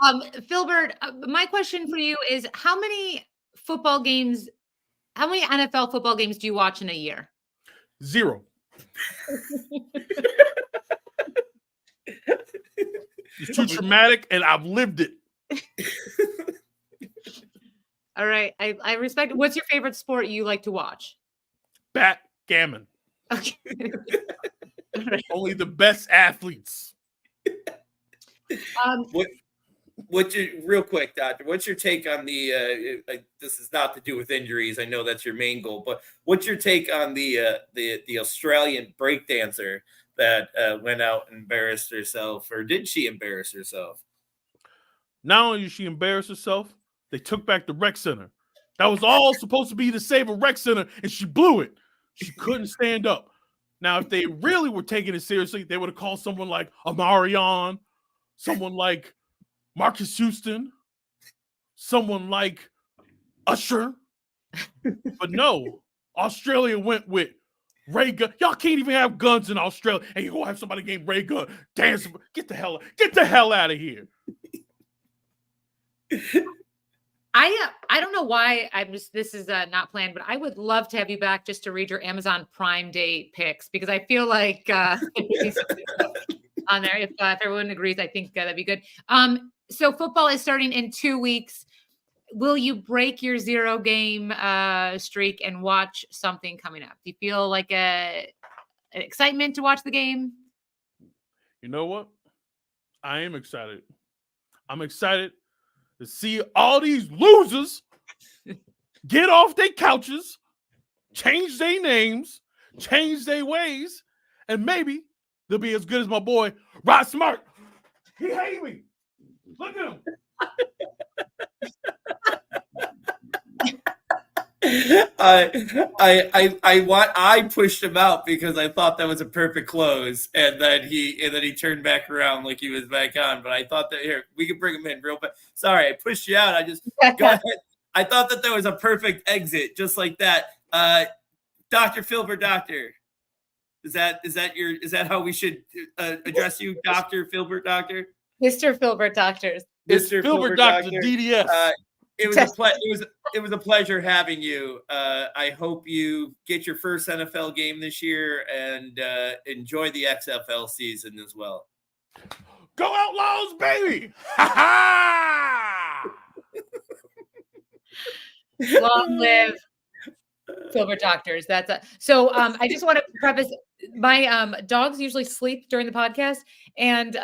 Philbert, my question for you is how many NFL football games do you watch in a year? 0. It's too traumatic, and I've lived it. All right. I respect it. What's your favorite sport you like to watch? Backgammon. Okay. Only the best athletes. What's your real quick, Doctor? What's your take on the? This is not to do with injuries. I know that's your main goal, but what's your take on the Australian breakdancer that went out and embarrassed herself, or did she embarrass herself? Not only did she embarrass herself, they took back the rec center. That was all supposed to be to save a rec center, and she blew it. She couldn't stand up. Now, if they really were taking it seriously, they would have called someone like Amarion, someone like Marcus Houston, someone like Usher. But no, Australia went with Ray Gun. Y'all can't even have guns in Australia, and you go have somebody named Ray Gun dance. Get the hell out of here. I don't know why this is not planned, but I would love to have you back just to read your Amazon Prime Day picks, because I feel like on there, if everyone agrees, I think that'd be good. So football is starting in 2 weeks. Will you break your 0 game streak and watch something coming up? Do you feel like an excitement to watch the game? You know what? I am excited. I'm excited to see all these losers get off their couches, change their names, change their ways, and maybe they'll be as good as my boy, Rod Smart. He hates me. Look at him. I pushed him out because I thought that was a perfect close, and then he turned back around like he was back on. But I thought that here we could bring him in real fast. Sorry, I pushed you out. I just go ahead. I thought that was a perfect exit, just like that. Dr. Philbert Doctor. Is that how we should address you, Dr. Philbert Doctor? Mr. Philbert Doctors. It's Mr. Philbert Dr. DDS. It was a pleasure having you. I hope you get your first NFL game this year and enjoy the XFL season as well. Go Outlaws, baby! Ha ha! Long live Philbert Doctors. That's so. I just want to preface. My dogs usually sleep during the podcast, and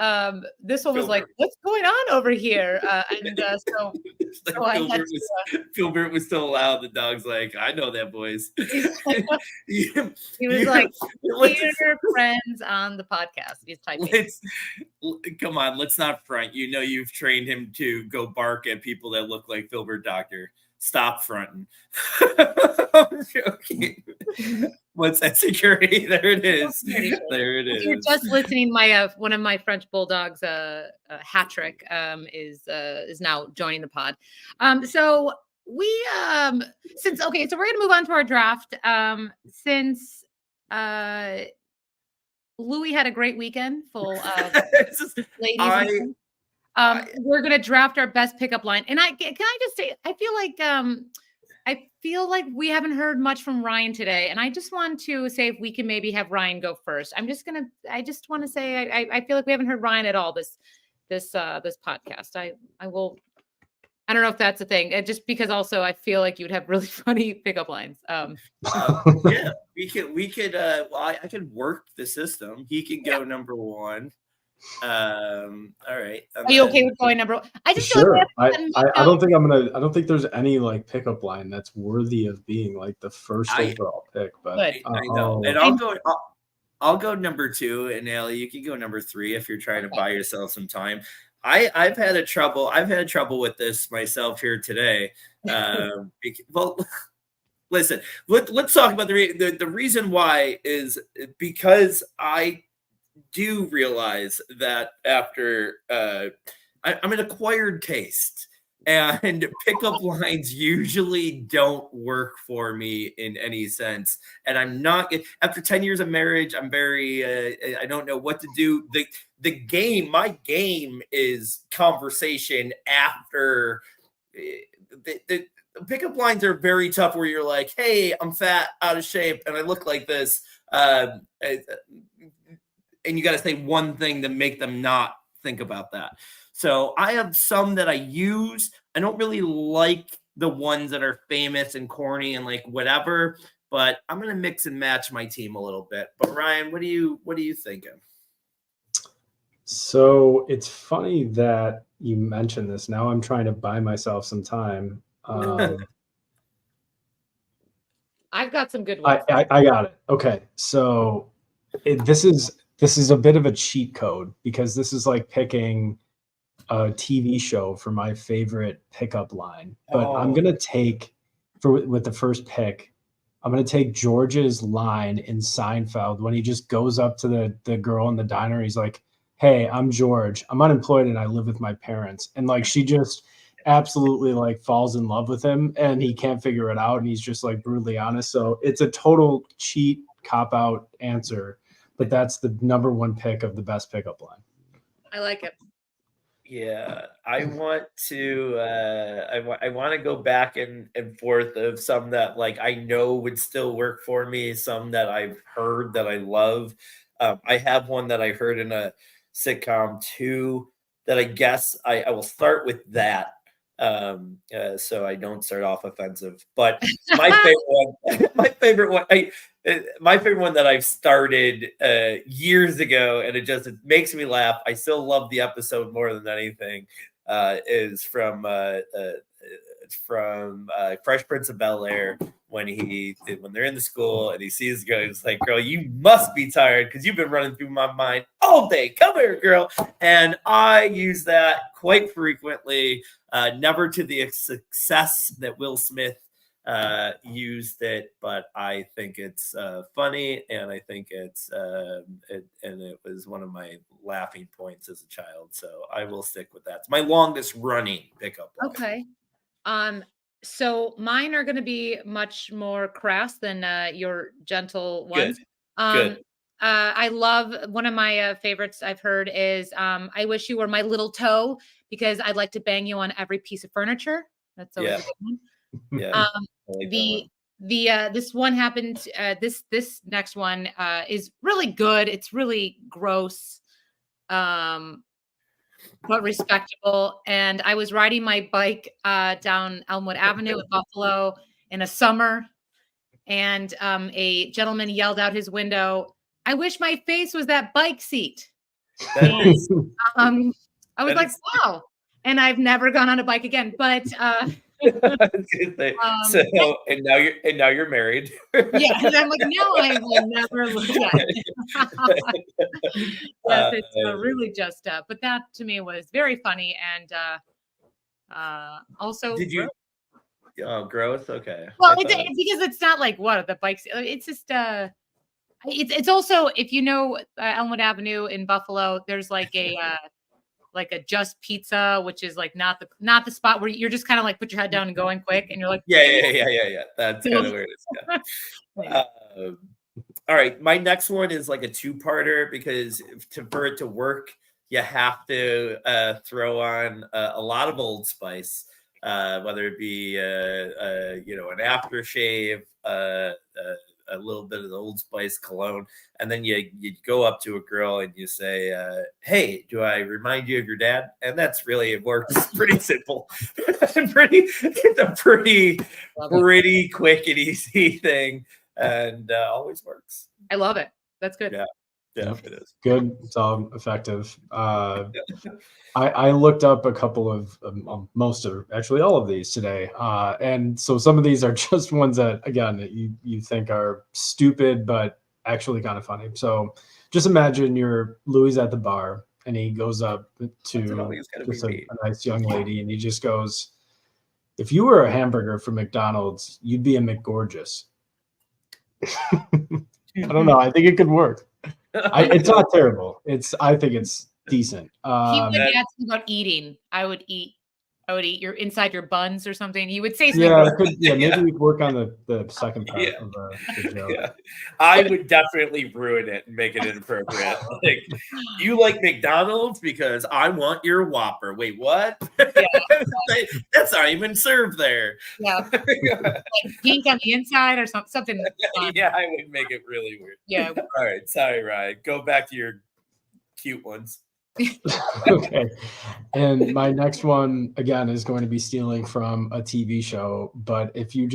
this one was like, "What's going on over here?" So Philbert was still loud. The dog's like, "I know that voice." He was like, "Dear friends on the podcast." He's typing. Come on, let's not front. You know, you've trained him to go bark at people that look like Philbert Doctor. Stop fronting. I'm joking. What's that security? There it is. There it is. If you're just listening, my one of my French bulldogs, Hatrick, is now joining the pod. So we so we're gonna move on to our draft. Since Louis had a great weekend full of ladies. We're gonna draft our best pickup line, and can I just say I feel like we haven't heard much from Ryan today, and I just want to say if we can maybe have Ryan go first. I just want to say I feel like we haven't heard Ryan at all this podcast. I don't know if that's a thing, just because also I feel like you'd have really funny pickup lines. Yeah, we could. Well, I could work the system. He can go number one. All right. Are you okay with going number one? I just sure. Feel like I don't think there's any like pickup line that's worthy of being like the first overall pick. But I know, and I'll go number two, and Allie, you can go number three if you're trying to buy yourself some time. I've had trouble with this myself here today. Well, listen, let's talk about the reason why is because I do realize that after I'm an acquired taste, and pickup lines usually don't work for me in any sense. And I'm not after 10 years of marriage. I'm very I don't know what to do. My game is conversation after the pickup lines are very tough where you're like, hey, I'm fat, out of shape, and I look like this. And you got to say one thing to make them not think about that. So I have some that I use. I don't really like the ones that are famous and corny and like whatever, but I'm going to mix and match my team a little bit. But Ryan, what are you thinking? So it's funny that you mentioned this. Now I'm trying to buy myself some time. I've got some good ones. I got it. Okay. So this is a bit of a cheat code because this is like picking a TV show for my favorite pickup line. But I'm going to take with the first pick, I'm going to take George's line in Seinfeld when he just goes up to the girl in the diner. He's like, hey, I'm George. I'm unemployed and I live with my parents. And like, she just absolutely like falls in love with him and he can't figure it out. And he's just like brutally honest. So it's a total cheat cop out answer, but that's the number one pick of the best pickup line. I like it. Yeah, I want to I want to go back and forth of some that like I know would still work for me, some that I've heard that I love. I have one that I heard in a sitcom too that I guess I will start with that. So I don't start off offensive. But my favorite one that I've started years ago, and it makes me laugh. I still love the episode more than anything. Is from Fresh Prince of Bel-Air when they're in the school and he sees the girl. He's like, "Girl, you must be tired because you've been running through my mind all day. Come here, girl." And I use that quite frequently. Never to the success that Will Smith used it, but I think it's funny, and I think it's and it was one of my laughing points as a child, so I will stick with that. It's my longest running pickup line. Okay. So mine are going to be much more crass than your gentle ones. Good. I love one of my favorites I've heard is I wish you were my little toe because I'd like to bang you on every piece of furniture. That's always a good one. Yeah. I like that one. This one happened. This next one is really good. It's really gross, but respectable. And I was riding my bike down Elmwood Avenue in Buffalo in a summer, and a gentleman yelled out his window, "I wish my face was that bike seat." And, I was like, wow. And I've never gone on a bike again. But so and now you're married. yeah, and I'm like, no, I will never look at it. Yes, it's really just but that to me was very funny, and also did you gross? Okay. Well, because it's not like what the bikes. It's just it's also, if you know Elmwood Avenue in Buffalo, there's like a Just Pizza, which is like not the spot where you're just kind of like put your head down and going quick, and you're like, yeah. That's kind of weird. All right, my next one is like a two-parter because for it to work, you have to throw on a lot of Old Spice, whether it be an aftershave, a little bit of the Old Spice cologne, and then you go up to a girl and you say, "Hey, do I remind you of your dad?" And that's really, it works. Pretty simple, it's a pretty quick and easy thing, and always works. I love it. That's good. Yeah, it is good. It's all effective. I looked up a couple of most of actually all of these today, and so some of these are just ones that again you think are stupid but actually kind of funny. So just imagine you're Louis at the bar and he goes up to just a nice young lady and he just goes, "If you were a hamburger from McDonald's, you'd be a McGorgeous." I don't know. I think it could work. It's not terrible. I think it's decent. He would ask me about eating. I would eat your inside your buns or something. He would say something. Maybe we'd work on the second part of the joke. Yeah. I would definitely ruin it and make it inappropriate. Like, you like McDonald's because I want your Whopper. Wait, what? Yeah. That's not even served there. Yeah. Like pink on the inside or something. Yeah, I would make it really weird. Yeah. All right. Sorry, Ryan. Go back to your cute ones. Okay. And my next one again is going to be stealing from a TV show, but if you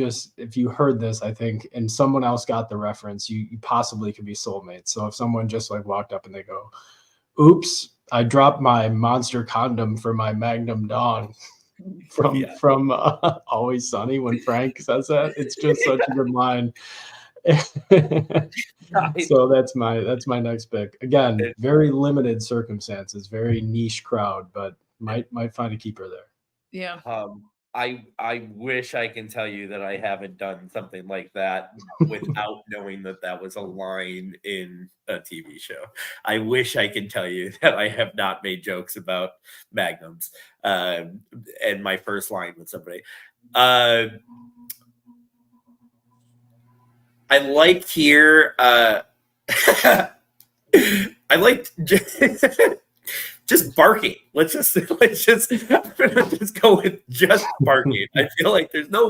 heard this, I think, and someone else got the reference, you possibly could be soulmates. So if someone just like walked up and they go, "Oops, I dropped my monster condom for my Magnum Dong," from Always Sunny, when Frank says that, it's just such a good line. So that's my next pick. Again, very limited circumstances, very niche crowd, but might find a keeper there. Yeah. I wish I can tell you that I haven't done something like that without knowing that was a line in a TV show. I wish I could tell you that I have not made jokes about Magnums. And my first line with somebody. I liked here. I liked just barking. Let's just I'm gonna just go with just barking. I feel like there's no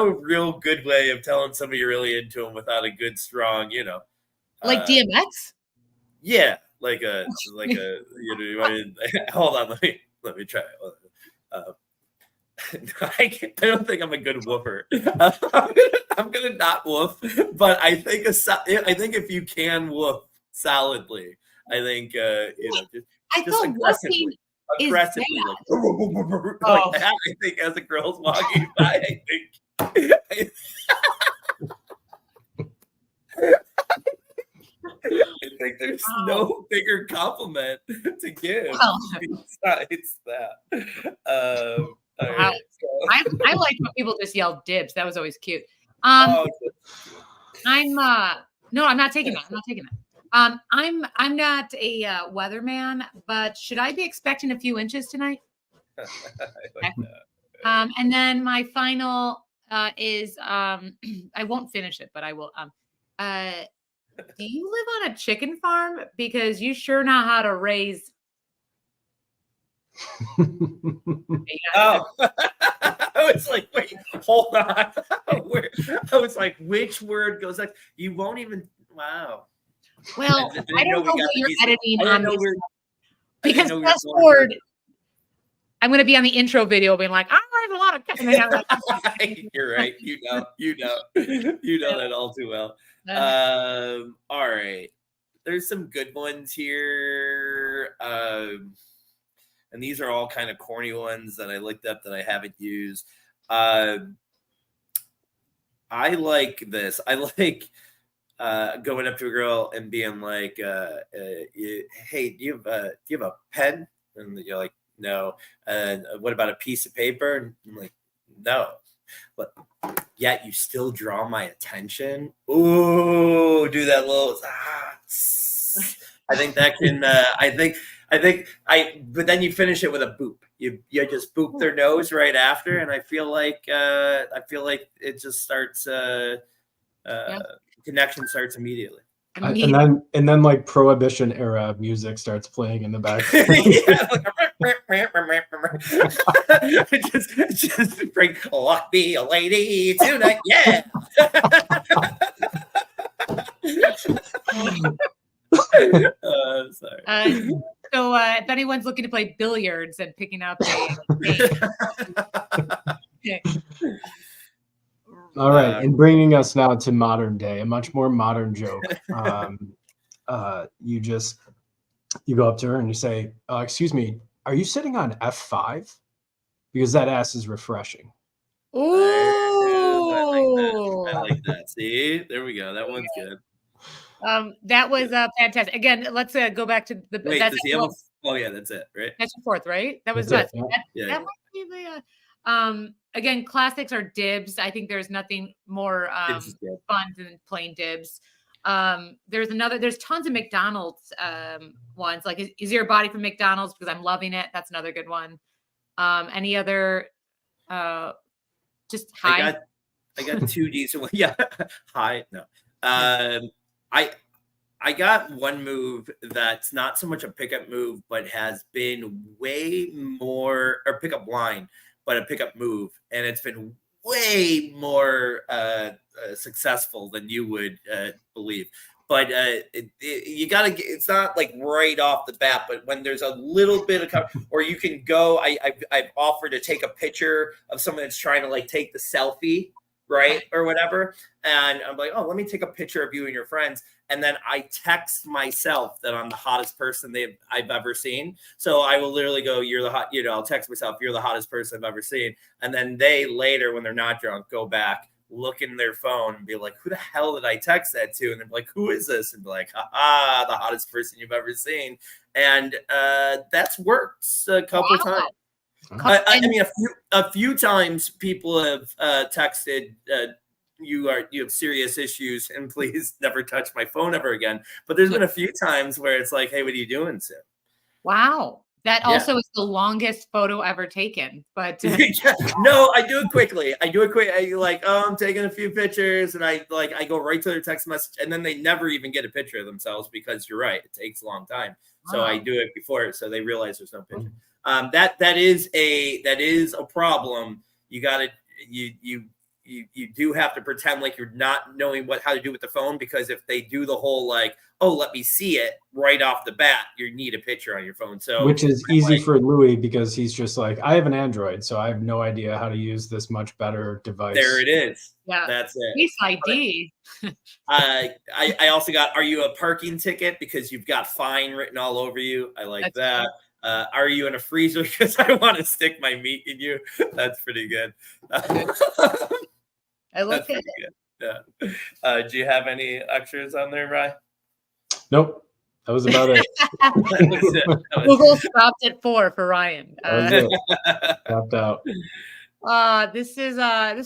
real good way of telling somebody you're really into them without a good, strong, like DMX. Yeah, like a hold on, let me try. I don't think I'm a good woofer. I'm gonna not woof, but I think if you can woof solidly, I think just aggressively, like that. I think as a girl's walking by, I think there's no bigger compliment to give besides that. Wow. I like when people just yell dibs. That was always cute. Oh, I'm no, I'm not taking that. I'm not taking that. I'm not a weatherman, but should I be expecting a few inches tonight? I Okay. like that. And then my final is I won't finish it, but I will. Do you live on a chicken farm? Because you sure know how to raise. Oh, I was like, wait, hold on. I was like, which word goes like? You won't even. Wow. Well, I don't know what you're editing on this because fast forward. forward. I'm going to be on the intro video being like, I have a lot of chicken. You're right. You know that all too well. All right. There's some good ones here. And these are all kind of corny ones that I looked up that I haven't used. I like this. I like going up to a girl and being like, "Hey, do you have a pen?" And you're like, "No." And what about a piece of paper? And I'm like, "No." But yet you still draw my attention. Ooh, do that little. I think that can. But then you finish it with a boop. You just boop their nose right after, and I feel like it just starts. Connection starts immedially. And then like Prohibition era music starts playing in the background. just bring "Lock Me a Lady Tonight," yeah. Sorry. So if anyone's looking to play billiards and picking up All right, and bringing us now to modern day, a much more modern joke. You go up to her and you say, "Excuse me, are you sitting on F5? Because that ass is refreshing." Ooh, I like that. See, there we go. That one's good. That was fantastic. Again, let's go back to the. Wait, does he have oh yeah, that's it, right? That's your fourth, right? That was that's that. That might be the. Again, classics are dibs. I think there's nothing more fun than playing dibs. There's tons of McDonald's ones. Like, is your body from McDonald's? Because I'm loving it. That's another good one. Any other just hi? I got two decent ones. Yeah. Hi. No. I got one move that's not so much a pickup move, but has been way more, or pickup line, but a pickup move, and it's been way more successful than you would believe. But you gotta get, it's not like right off the bat, but when there's a little bit of cover, or you can go. I've offered to take a picture of someone that's trying to like take the selfie, right, or whatever, and I'm like, oh, let me take a picture of you and your friends. And then I text myself that I'm the hottest person I've ever seen. So I will literally go, "You're the hot," I'll text myself, "You're the hottest person I've ever seen." And then they later, when they're not drunk, go back, look in their phone and be like, "Who the hell did I text that to?" And they're like, "Who is this?" And be like, "Ha, the hottest person you've ever seen." And that's worked a couple times. I mean, a few times people have texted, you have serious issues and please never touch my phone ever again. But there's been a few times where it's like, "Hey, what are you doing, Sim?" Wow. That also is the longest photo ever taken. But no, I do it quickly. I like, "Oh, I'm taking a few pictures," and I go right to their text message, and then they never even get a picture of themselves because you're right, it takes a long time. So I do it before, so they realize there's no picture. That is a problem. You do have to pretend like you're not knowing how to do with the phone, because if they do the whole like, "Oh, let me see it," right off the bat, you need a picture on your phone. So which is easy for Louis because he's just like, "I have an Android, so I have no idea how to use this much better device." There it is. Yeah, that's it. Face ID. I also got, "Are you a parking ticket?" because you've got "fine" written all over you. I like that. Cool. "Are you in a freezer?" because I want to stick my meat in you. That's pretty good. I look at it. Yeah. Do you have any extras on there, Rye? Nope. That was about it. That was it. That was Google stopped at 4 for Ryan. That was it. Tapped out. This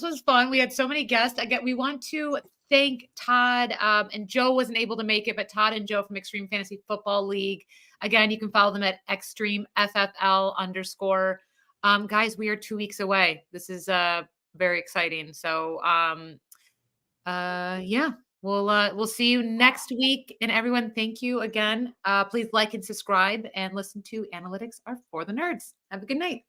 was fun. We had so many guests. Again, we want to thank Todd, and Joe wasn't able to make it, but Todd and Joe from Extreme Fantasy Football League. Again, you can follow them at extremeffl_. Guys, we are 2 weeks away. This is very exciting. So yeah, we'll see you next week. And everyone, thank you again. Please like and subscribe and listen to Analytics Are for the Nerds. Have a good night.